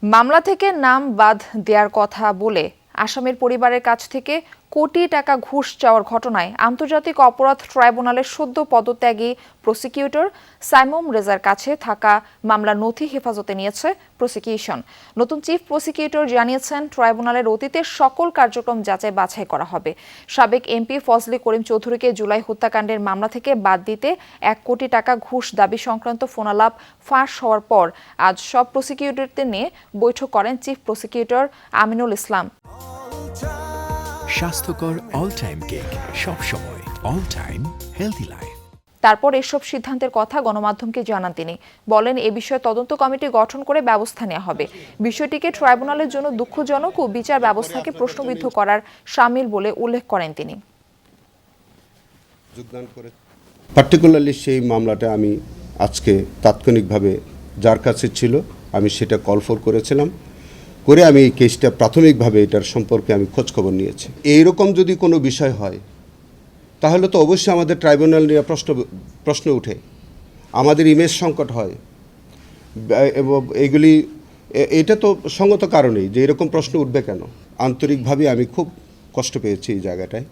মামলা থেকে নাম বাদ দেওয়ার কথা বলে আসামির পরিবারের কাছ থেকে কোটি টাকা ঘুষ চাওয়ার ঘটনায় আন্তর্জাতিক অপরাধ ট্রাইব্যুনালের সদ্য পদত্যাগী প্রসিকিউটর সাইমুম রেজার কাছে থাকা মামলার নথি হেফাজতে নিয়েছে প্রসিকিউশন। নতুন চিফ প্রসিকিউটর জানিয়েছেন, ট্রাইব্যুনালের অতীতের সকল কার্যক্রম যাচাই বাছাই করা হবে। সাবেক এমপি ফজলে করিম চৌধুরীকে জুলাই হত্যাকাণ্ডের মামলা থেকে বাদ দিতে 1 কোটি টাকা ঘুষ দাবি সংক্রান্ত ফোনালাপ ফাঁস হওয়ার পর আজ সব প্রসিকিউটরদের নিয়ে বৈঠক করেন চিফ প্রসিকিউটর আমিনুল ইসলাম। স্বাস্থ্যকর অল টাইম কেক, সব সময় অল টাইম হেলদি লাইফ। তারপর এসব সিদ্ধান্তের কথা গণমাধ্যমকে জানান তিনি। বলেন, এ বিষয়ে তদন্ত কমিটি গঠন করে ব্যবস্থা নেওয়া হবে। বিষয়টিকে ট্রাইব্যুনালের জন্য দুঃখজনক ও বিচার ব্যবস্থাকে প্রশ্নবিদ্ধ করার শামিল বলে উল্লেখ করেন তিনি। পার্টিকুলারলি সেই মামলাটা আমি আজকে তাৎক্ষণিকভাবে যার কাছে ছিল আমি সেটা কল ফর করেছিলাম, করে আমি এই কেসটা প্রাথমিকভাবে এটার সম্পর্কে আমি খোঁজখবর নিয়েছি। এইরকম যদি কোনো বিষয় হয় তাহলে তো অবশ্যই আমাদের ট্রাইব্যুনাল নিয়ে প্রশ্ন উঠে, আমাদের ইমেজ সংকট হয় এবং এটা তো সঙ্গত কারণেই যে এরকম প্রশ্ন উঠবে কেন। আন্তরিকভাবে আমি খুব কষ্ট পেয়েছি এই জায়গাটায়।